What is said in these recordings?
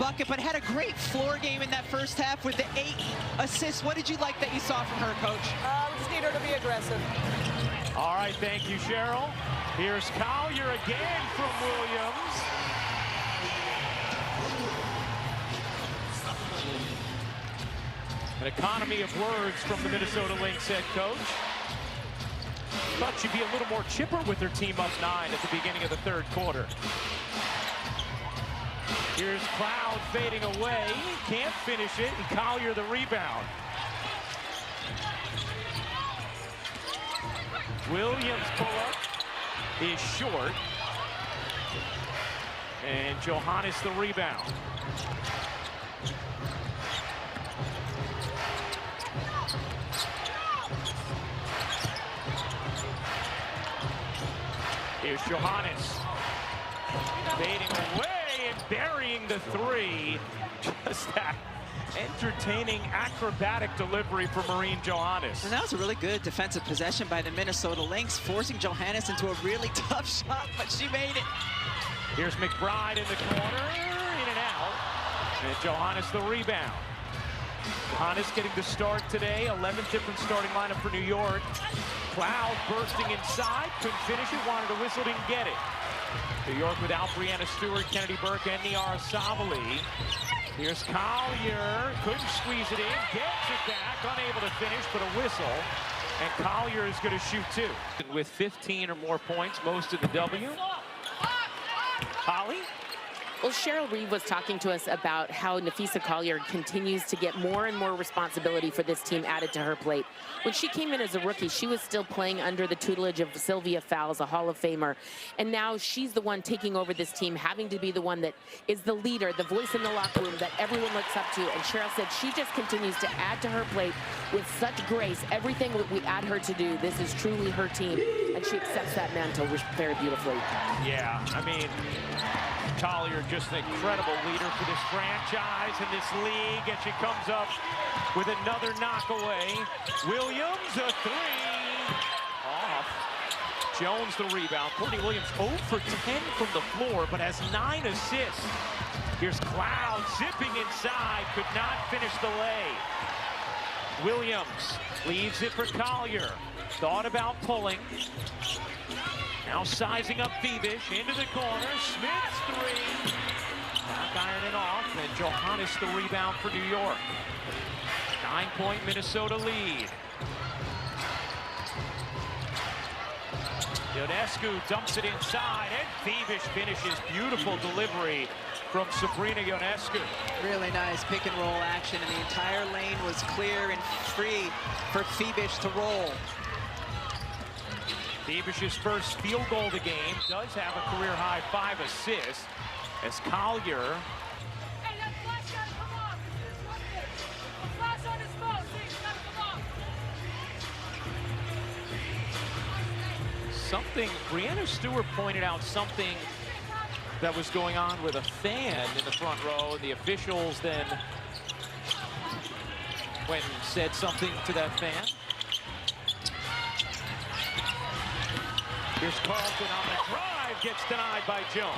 bucket, but had a great floor game in that first half with the 8 assists. What did you like that you saw from her, Coach? We just need her to be aggressive. All right, thank you, Cheryl. Here's Collier again from Williams. An economy of words from the Minnesota Lynx head coach. Thought she'd be a little more chipper with her team up 9 at the beginning of the third quarter. Here's Cloud fading away. Can't finish it, and Collier the rebound. Williams' pull-up is short. And Johannes the rebound. Here's Johannes. Fading away and burying the 3. Just that entertaining acrobatic delivery for Maureen Johannes. And that was a really good defensive possession by the Minnesota Lynx, forcing Johannes into a really tough shot, but she made it. Here's McBride in the corner, in and out. And Johannes the rebound. Johannes getting the start today, 11th different starting lineup for New York. Cloud bursting inside, couldn't finish it, wanted to whistle, didn't get it. New York without Brianna Stewart, Kennedy Burke, and Niara Savali. Here's Collier, couldn't squeeze it in, gets it back, unable to finish, but a whistle. And Collier is going to shoot 2. With 15 or more points, most of the W. Holly? Well, Cheryl Reeve was talking to us about how Napheesa Collier continues to get more and more responsibility for this team added to her plate. When she came in as a rookie, she was still playing under the tutelage of Sylvia Fowles, a Hall of Famer. And now she's the one taking over this team, having to be the one that is the leader, the voice in the locker room that everyone looks up to. And Cheryl said she just continues to add to her plate with such grace. Everything that we add her to do, this is truly her team. And she accepts that mantle very beautifully. Yeah, I mean, Collier just an incredible leader for this franchise and this league, and she comes up with another knockaway. Williams, a 3. Off. Jones the rebound. Courtney Williams 0 for 10 from the floor, but has 9 assists. Here's Cloud zipping inside, could not finish the lay. Williams leaves it for Collier. Thought about pulling. Now sizing up Phoebish into the corner. Smith's 3. Back ironing off. And Johannes the rebound for New York. 9-point Minnesota lead. Ionescu dumps it inside. And Phoebish finishes. Beautiful delivery from Sabrina Ionescu. Really nice pick and roll action, and the entire lane was clear and free for Phoebish to roll. Phoebish's first field goal of the game, does have a career-high 5 assists, as Collier Brianna Stewart pointed out something that was going on with a fan in the front row. The officials then went and said something to that fan. Here's Carlton on the drive, gets denied by Jones.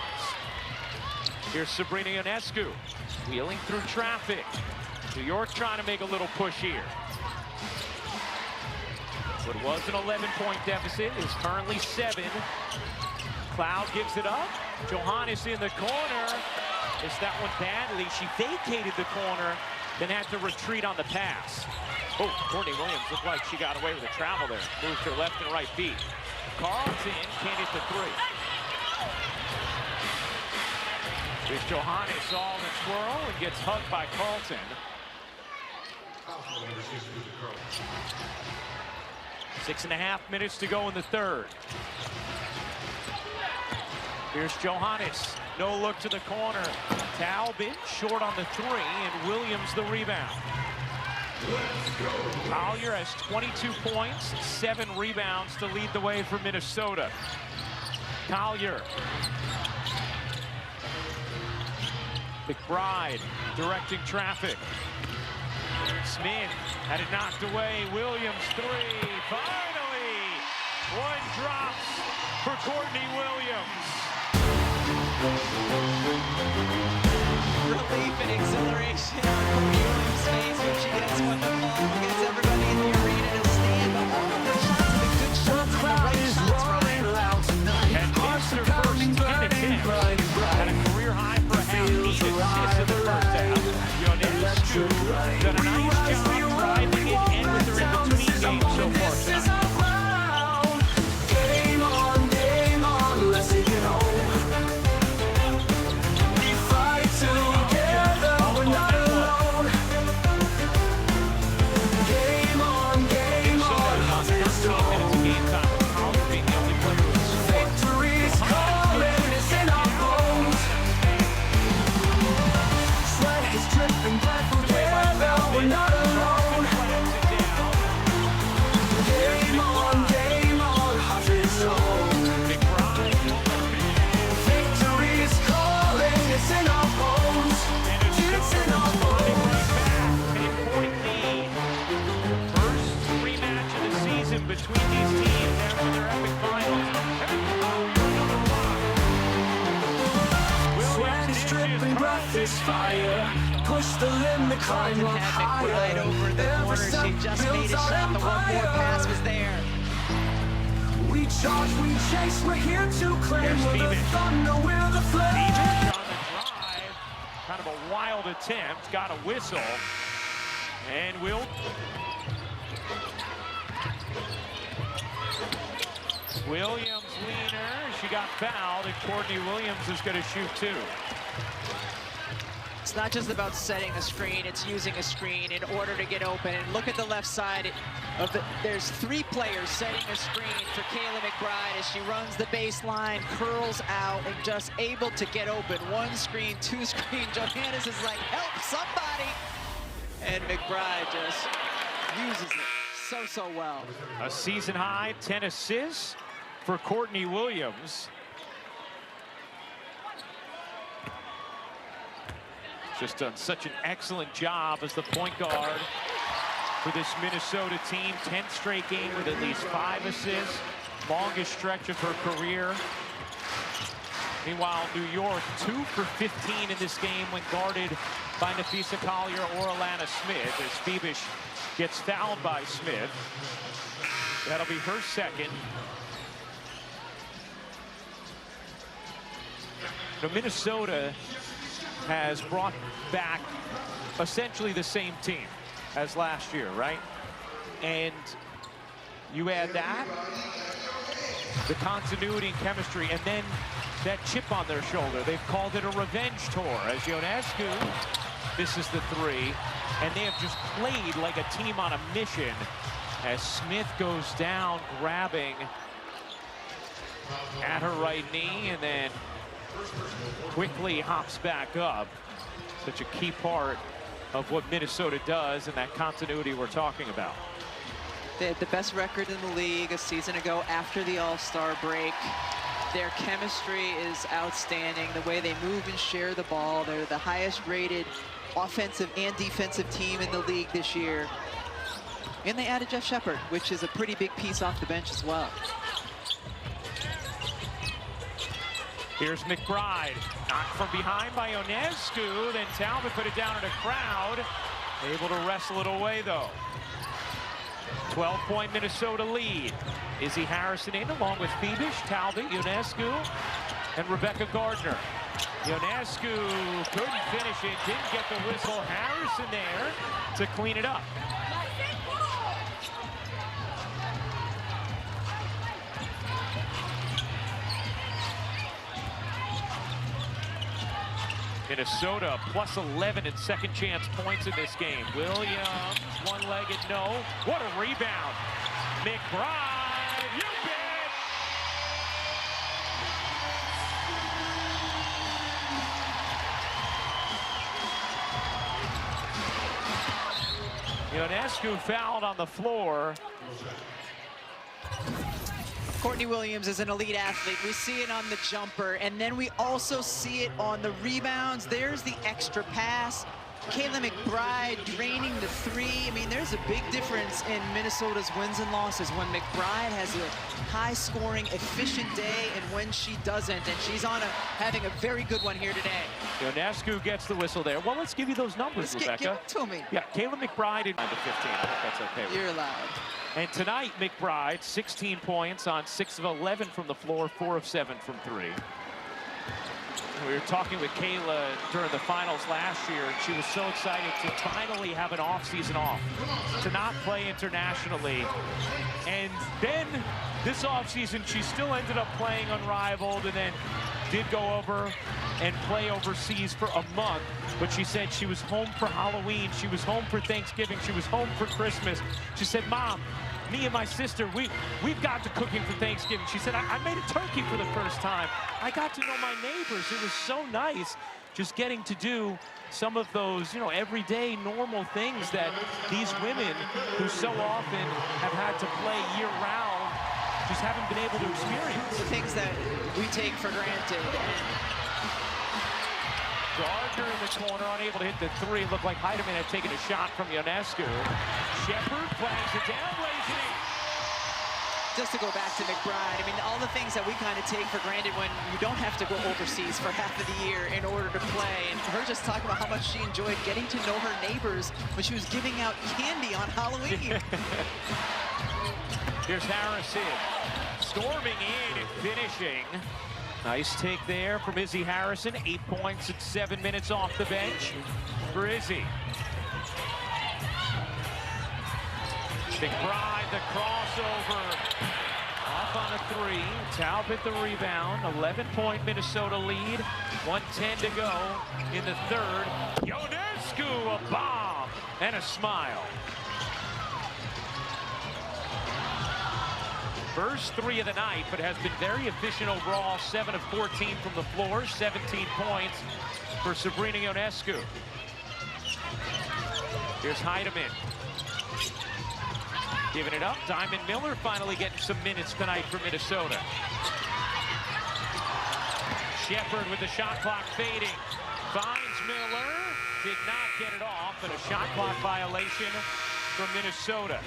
Here's Sabrina Ionescu, wheeling through traffic. New York trying to make a little push here. What was an 11-point deficit is currently 7. Cloud gives it up. Johannes in the corner. Missed that one badly. She vacated the corner, then had to retreat on the pass. Oh, Courtney Williams looked like she got away with a travel there. Moved her left and right feet. Carlton can't hit the 3. Here's Johannes all in a twirl and gets hugged by Carlton. 6.5 minutes to go in the third. Here's Johannes, no look to the corner. Talbot short on the 3, and Williams the rebound. Collier has 22 points, 7 rebounds to lead the way for Minnesota. Collier. McBride directing traffic. Smith had it knocked away. Williams 3. Finally, one drops for Courtney Williams. Relief this fire. Push the limit, climb up Had McBride higher. over the corner. She just made a shot. The one more pass was there. We charge, we chase, we're here to claim. Here's We're the Phoenix. thunder, we're the flame. Phoenix on the drive. Kind of a wild attempt. Got a whistle. And will. Williams leaner. She got fouled, and Courtney Williams is going to shoot two. It's not just about setting a screen, it's using a screen in order to get open. And look at the left side of there's three players setting a screen for Kayla McBride as she runs the baseline, curls out, and just able to get open. One screen, two screen. Johannes is like, help somebody! And McBride just uses it so well. A season high 10 assists for Courtney Williams. Just done such an excellent job as the point guard for this Minnesota team. 10th straight game with at least 5 assists. Longest stretch of her career. Meanwhile, New York 2 for 15 in this game when guarded by Nafisa Collier or Alana Smith as Phoebus gets fouled by Smith. That'll be her second. Now, Minnesota has brought back essentially the same team as last year, right? And you add that, the continuity and chemistry, and then that chip on their shoulder. They've called it a revenge tour as Ionescu misses the three, and they have just played like a team on a mission as Smith goes down, grabbing at her right knee, and then quickly hops back up. Such a key part of what Minnesota does and that continuity we're talking about. They had the best record in the league a season ago after the All-Star break. Their chemistry is outstanding. The way they move and share the ball. They're the highest rated offensive and defensive team in the league this year. And they added Jeff Shepard, which is a pretty big piece off the bench as well. Here's McBride, knocked from behind by Ionescu, then Talbot put it down in a crowd. Able to wrestle it away, though. 12-point Minnesota lead. Izzy Harrison in, along with Phoebus, Talbot, Ionescu, and Rebecca Gardner. Ionescu couldn't finish it, didn't get the whistle. Harrison there to clean it up. Minnesota plus 11 in second chance points in this game. Williams, one-legged, no. What a rebound. McBride, you bet. Ionescu fouled on the floor. Courtney Williams is an elite athlete. We see it on the jumper, and then we also see it on the rebounds. There's the extra pass. Kayla McBride draining the three. I mean, there's a big difference in Minnesota's wins and losses when McBride has a high-scoring, efficient day and when she doesn't, and she's on having a very good one here today. Ionescu gets the whistle there. Well, let's give you those numbers, Rebecca. Give it to me. Yeah, Kayla McBride in 9 to 15. I think that's okay. You're allowed. And tonight, McBride, 16 points on 6 of 11 from the floor, 4 of 7 from 3. We were talking with Kayla during the finals last year, and she was so excited to finally have an off-season off, to not play internationally. And then this offseason, she still ended up playing unrivaled and then did go over and play overseas for a month. But she said she was home for Halloween, she was home for Thanksgiving, she was home for Christmas. She said, Mom, me and my sister, we've got to cooking for Thanksgiving. She said, I made a turkey for the first time. I got to know my neighbors. It was so nice just getting to do some of those, you know, everyday normal things that these women who so often have had to play year-round just haven't been able to experience. The things that we take for granted. And Gardner in the corner, unable to hit the three. Looked like Heidemann had taken a shot from Ionescu. Shepard flags it down, lays it in. just to go back to McBride, I mean, all the things that we kind of take for granted when you don't have to go overseas for half of the year in order to play. And her just talking about how much she enjoyed getting to know her neighbors when she was giving out candy on Halloween. Here's Harrison, storming in and finishing. Nice take there from Izzy Harrison. 8 points in 7 minutes off the bench for Izzy. McBride, the crossover, off on a three. Talbot the rebound. 11-point Minnesota lead. 1:10 to go in the third. Ionescu, a bomb and a smile. First three of the night, but has been very efficient overall. 7 of 14 from the floor. 17 points for Sabrina Ionescu. Here's Heidemann. Giving it up. Diamond Miller finally getting some minutes tonight for Minnesota. Shepard with the shot clock fading. Finds Miller. Did not get it off, but a shot clock violation from Minnesota.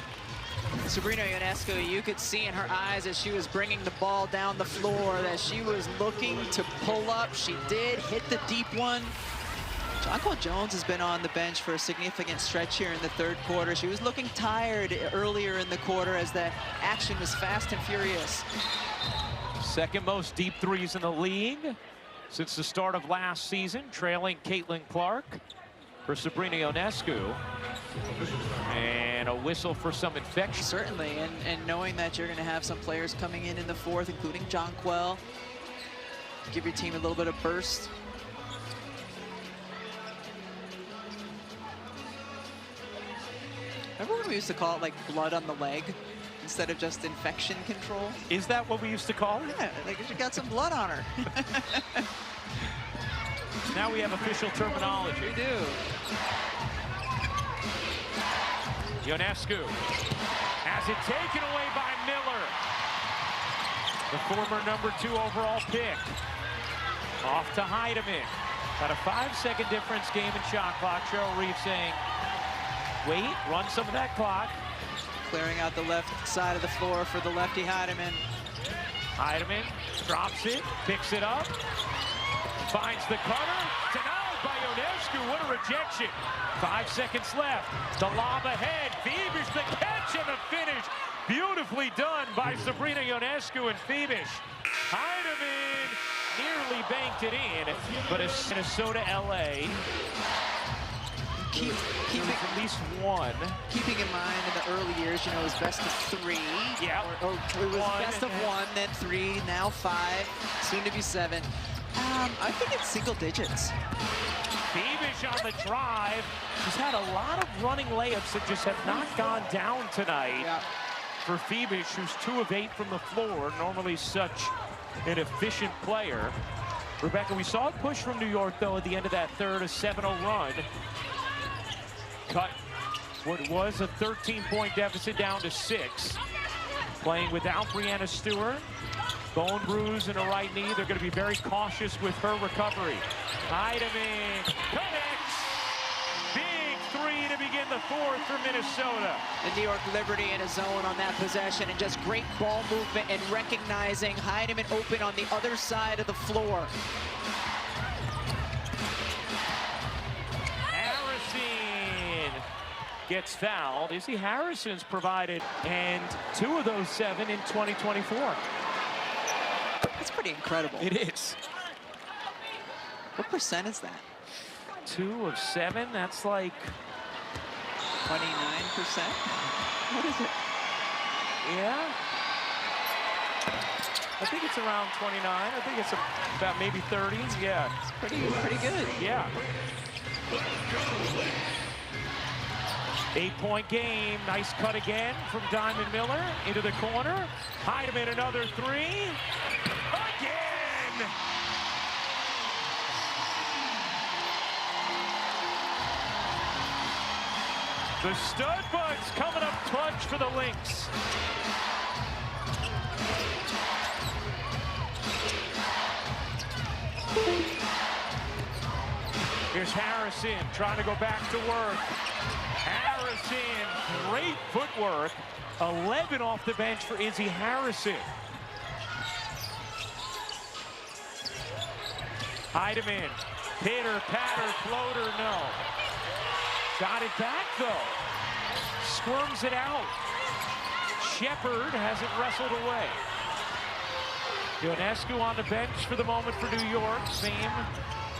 Sabrina Ionescu, you could see in her eyes as she was bringing the ball down the floor that she was looking to pull up. She did hit the deep one. Jonquel Jones has been on the bench for a significant stretch here in the third quarter. She was looking tired earlier in the quarter as the action was fast and furious. Second most deep threes in the league since the start of last season, trailing Caitlin Clark for Sabrina Ionescu. And a whistle for some infection. Certainly, and knowing that you're going to have some players coming in the fourth, including Jonquel, give your team a little bit of burst. Remember when we used to call it like blood on the leg instead of just infection control? Is that what we used to call it? Yeah, like she got some blood on her. Now we have official terminology. We do. Ionescu has it taken away by Miller. The former #2 overall pick. Off to Heidemann. Got a 5-second difference game in shot clock. Cheryl Reeve saying, wait, run some of that clock. Clearing out the left side of the floor for the lefty Heidemann. Heidemann drops it, picks it up, finds the cutter, denied by Ionescu. What a rejection. 5 seconds left. The lob ahead. Phoebish, the catch and the finish. Beautifully done by Sabrina Ionescu and Phoebish. Heidemann nearly banked it in, but it's Minnesota, LA. Keeping at least one. Keeping in mind in the early years, you know, it was best of 3. Yeah. Or it was best of 1, then 3, now 5, soon to be 7. I think it's single digits. Phoebish on the drive. She's had a lot of running layups that just have not gone down tonight. Yeah. For Phoebish, who's 2 of 8 from the floor, normally such an efficient player. Rebecca, we saw a push from New York, though, at the end of that third, a 7-0 run. Cut what was a 13-point deficit down to 6. Playing without Breanna Stewart. Bone bruise in her right knee. They're going to be very cautious with her recovery. Heidemann connects. Big 3 to begin the fourth for Minnesota. The New York Liberty in a zone on that possession, and just great ball movement and recognizing Heidemann open on the other side of the floor. Harrison gets fouled. Izzy Harrison's provided, and 2 of those 7 in 2024. That's pretty incredible. It is. What percent is that? 2 of 7, that's like 29%? What is it? Yeah. I think it's around 29. I think it's about maybe 30. Yeah. It's pretty good. Yeah. 8-point game. Nice cut again from Diamond Miller into the corner. Heidemann another 3. Again! The stud buds coming up clutch for the Lynx. Here's Harrison trying to go back to work. Harrison, great footwork. 11 off the bench for Izzy Harrison. Heidemann, pitter, patter, floater, no. Got it back though. Squirms it out. Shepard has it wrestled away. Ionescu on the bench for the moment for New York. Same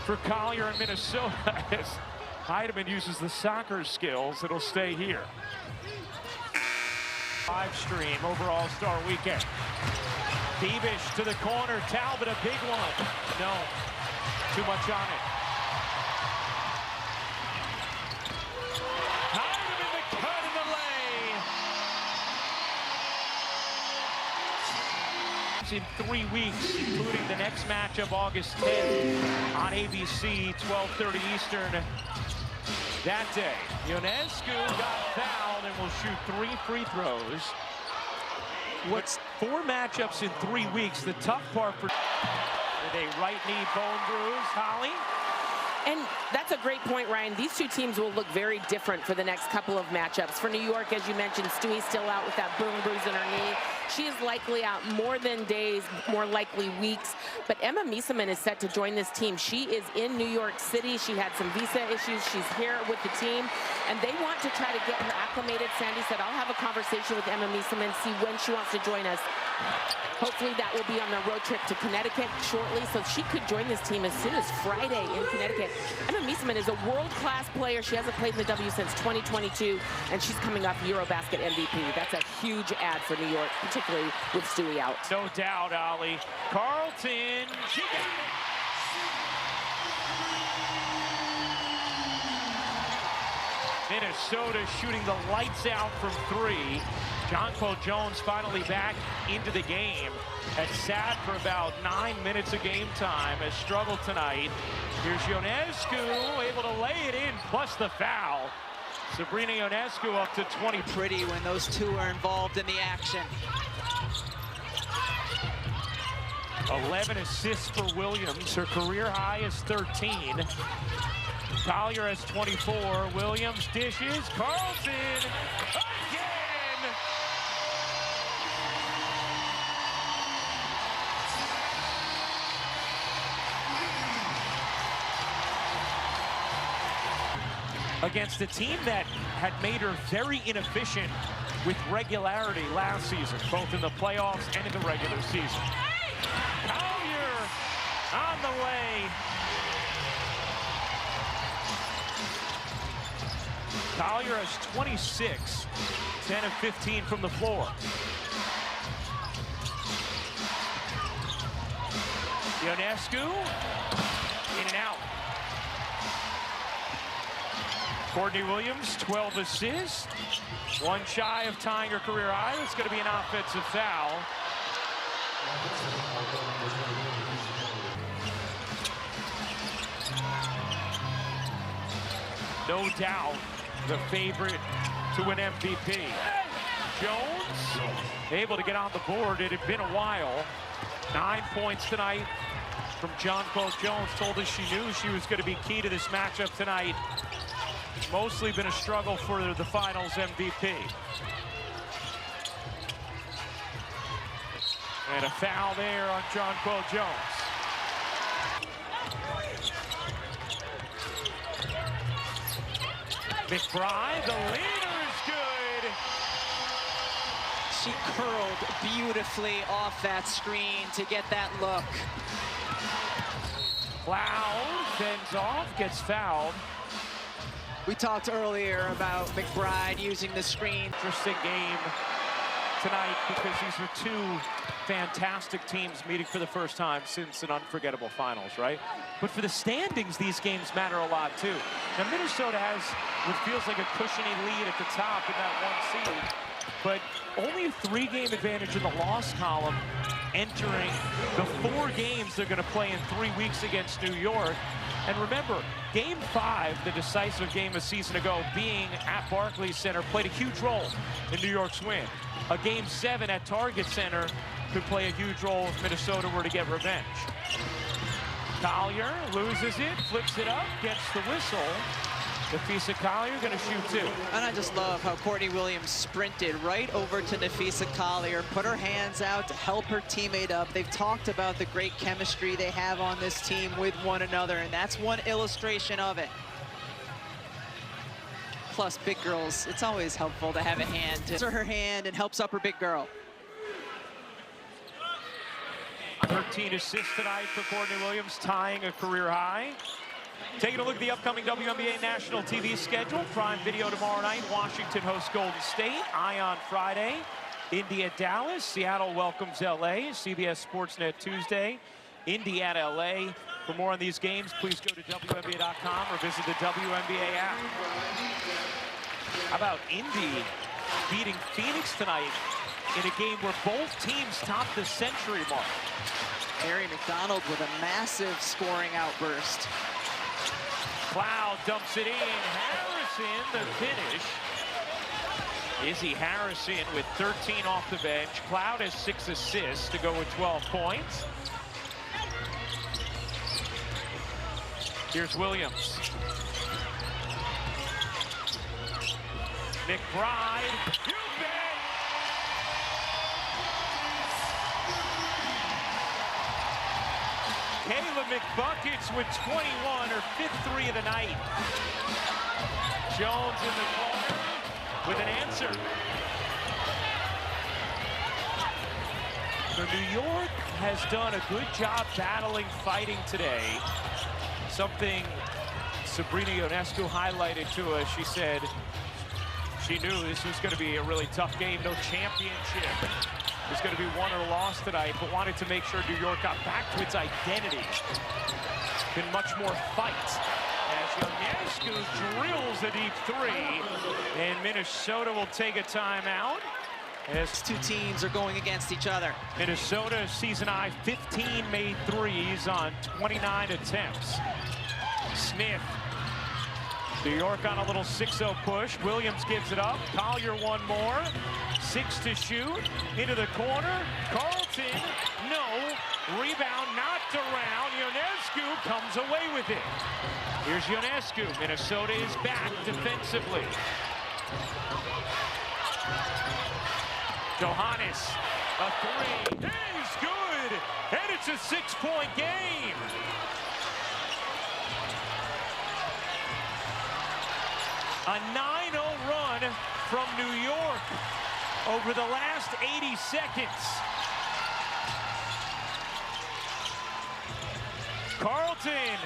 for Collier in Minnesota. As Heidemann uses the soccer skills, it'll stay here. Live stream over All-Star Weekend. Beavish to the corner. Talbot, a big one. No, too much on it. Heidemann, the cut in the lane. In 3 weeks, including the next matchup August 10th on ABC, 12:30 Eastern. That day, Ionescu got fouled and will shoot 3 free throws. What's 4 matchups in 3 weeks? The tough part for with a right knee bone bruise. Holly? And that's a great point, Ryan. These two teams will look very different for the next couple of matchups. For New York, as you mentioned, Stewie's still out with that bone bruise in her knee. She is likely out more than days, more likely weeks. But Emma Miesemann is set to join this team. She is in New York City. She had some visa issues. She's here with the team. And they want to try to get her acclimated. Sandy said, I'll have a conversation with Emma Miesemann, see when she wants to join us. Hopefully that will be on their road trip to Connecticut shortly, so she could join this team as soon as Friday in Connecticut. Emma Miesemann is a world-class player. She hasn't played in the W since 2022, and she's coming off Eurobasket MVP. That's a huge add for New York, particularly with Stewie out. No doubt, Ollie. Carlton, she got it. Minnesota shooting the lights out from 3. Jonquel Jones finally back into the game. Has sat for about 9 minutes of game time. Has struggled tonight. Here's Ionescu able to lay it in, plus the foul. Sabrina Ionescu up to 20. Pretty when those two are involved in the action. 11 assists for Williams. Her career high is 13. Collier has 24. Williams dishes. Carlton again. Against a team that had made her very inefficient with regularity last season, both in the playoffs and in the regular season. Collier on the way. Collier has 26, 10 of 15 from the floor. Ionescu, in and out. Courtney Williams, 12 assists. 1 shy of tying her career high. It's going to be an offensive foul. No doubt the favorite to win MVP. Jones able to get on the board. It had been a while. 9 points tonight from Jonquel Jones. Told us she knew she was going to be key to this matchup tonight. Mostly been a struggle for the finals MVP. And a foul there on Jonquel Jones. McBride, the leader is good. She curled beautifully off that screen to get that look. Cloud fends off, gets fouled. We talked earlier about McBride using the screen. Interesting game tonight because these are 2 fantastic teams meeting for the first time since an unforgettable finals, right? But for the standings, these games matter a lot too. Now Minnesota has what feels like a cushiony lead at the top in that 1 seed, but only a 3-game advantage in the loss column entering the 4 games they're going to play in 3 weeks against New York. And remember, Game 5, the decisive game a season ago, being at Barclays Center, played a huge role in New York's win. A Game 7 at Target Center could play a huge role if Minnesota were to get revenge. Collier loses it, flips it up, gets the whistle. Nafisa Collier going to shoot too. And I just love how Courtney Williams sprinted right over to Nafisa Collier, put her hands out to help her teammate up. They've talked about the great chemistry they have on this team with one another, and that's one illustration of it. Plus, big girls, it's always helpful to have a hand. To her hand and helps up her big girl. 13 assists tonight for Courtney Williams, tying a career high. Taking a look at the upcoming WNBA national TV schedule. Prime Video tomorrow night. Washington hosts Golden State. Ion Friday. Indy at Dallas. Seattle welcomes LA. CBS Sportsnet Tuesday. Indy at LA. For more on these games, please go to WNBA.com or visit the WNBA app. How about Indy beating Phoenix tonight in a game where both teams topped the century mark? Mary McDonald with a massive scoring outburst. Cloud dumps it in. Harrison, the finish. Izzy Harrison with 13 off the bench. Cloud has 6 assists to go with 12 points. Here's Williams. McBride. You bet! Kayla McBuckets with 21, her 5th 3 of the night. Jones in the corner with an answer. So New York has done a good job battling, fighting today. Something Sabrina Ionescu highlighted to us. She said she knew this was going to be a really tough game. No championship. It's going to be won or lost tonight, but wanted to make sure New York got back to its identity. Been much more fight. As Ionescu drills a deep 3, and Minnesota will take a timeout. As Two teams are going against each other. Minnesota season high 15 made threes on 29 attempts. Smith. New York on a little 6-0 push. Williams gives it up. Collier one more. 6 to shoot. Into the corner. Carlton, no. Rebound knocked around. Ionescu comes away with it. Here's Ionescu. Minnesota is back defensively. Johannes, a 3. He's good. And it's a 6-point game. A 9-0 run from New York over the last 80 seconds. Carlton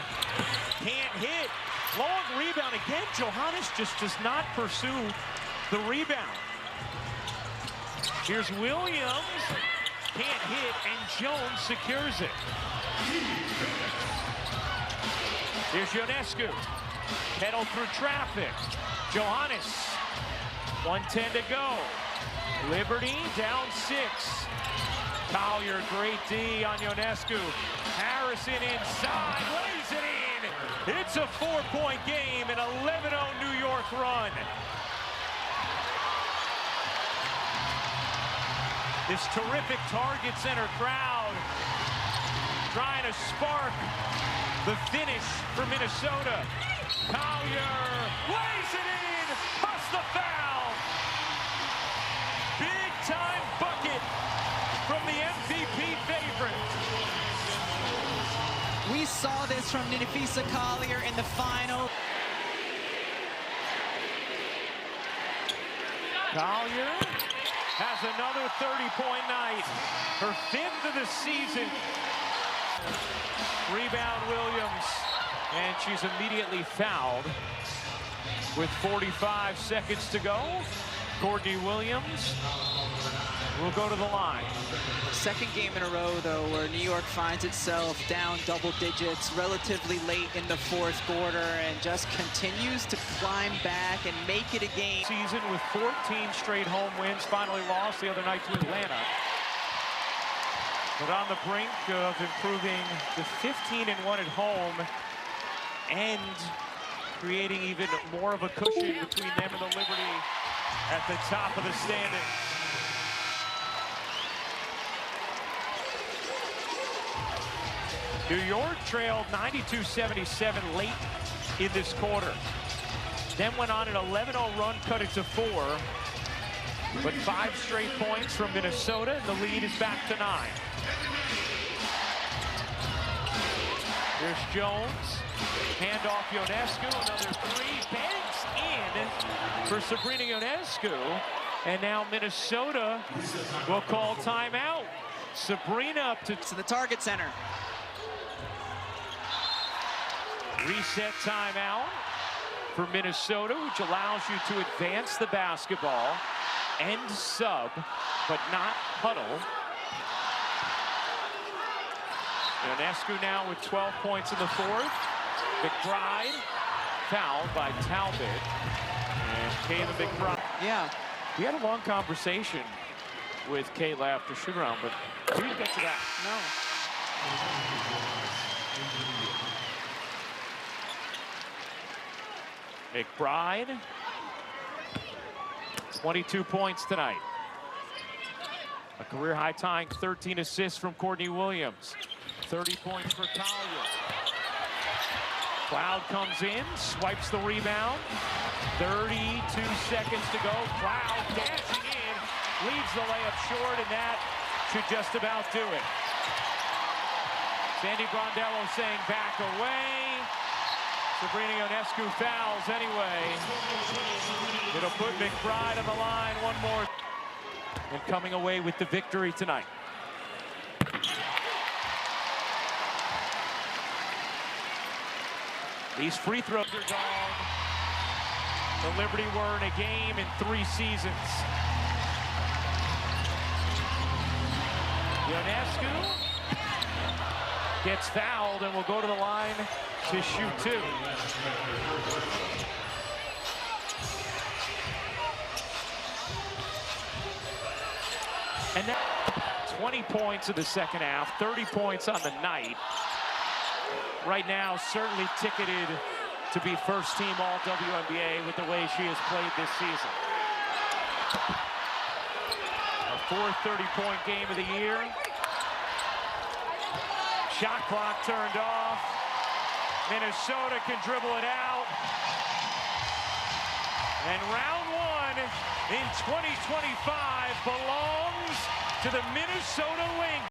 can't hit. Long rebound again. Johannes just does not pursue the rebound. Here's Williams. Can't hit, and Jones secures it. Here's Ionescu. Pedal through traffic. Johannes. 1:10 to go. Liberty down 6. Collier, great D on Ionescu. Harrison inside, lays it in. It's a 4-point game, an 11-0 New York run. This terrific target center crowd trying to spark the finish for Minnesota. Collier lays it in, plus the foul. Big time bucket from the MVP favorite. We saw this from Nafisa Collier in the final. Collier has another 30-point night, her 5th of the season. Rebound Williams, and she's immediately fouled with 45 seconds to go. Courtney Williams will go to the line. Second game in a row, though, where New York finds itself down double digits relatively late in the 4th quarter and just continues to climb back and make it a game. Season with 14 straight home wins, finally lost the other night to Atlanta. But on the brink of improving to 15-1 at home and creating even more of a cushion between them and the Liberty at the top of the standings. New York trailed 92-77 late in this quarter. Then went on an 11-0 run, cut it to 4. But 5 straight points from Minnesota, and the lead is back to 9. There's Jones. Handoff Ionescu, another 3. Banks in for Sabrina Ionescu. And now Minnesota will call timeout. Sabrina up to the target center. Reset timeout for Minnesota, which allows you to advance the basketball, end sub, but not huddle. Ionescu now with 12 points in the 4th. McBride fouled by Talbot. And Kayla McBride. Yeah. We had a long conversation with Kayla after shoot-around, but we didn't get to that. No. McBride, 22 points tonight. A career-high tying 13 assists from Courtney Williams. 30 points for Talia. Cloud comes in, swipes the rebound. 32 seconds to go. Cloud dancing in, leaves the layup short, and that should just about do it. Sandy Brondello saying back away. Sabrina Ionescu fouls anyway. It'll put McBride on the line one more. And coming away with the victory tonight. These free throws are gone. The Liberty were in a game in 3 seasons. Ionescu gets fouled and will go to the line to shoot 2. And now 20 points in the second half, 30 points on the night. Right now, certainly ticketed to be first-team All-WNBA with the way she has played this season. Our 4th 30-point game of the year. Shot clock turned off. Minnesota can dribble it out. And round 1 in 2025 belongs to the Minnesota Lynx.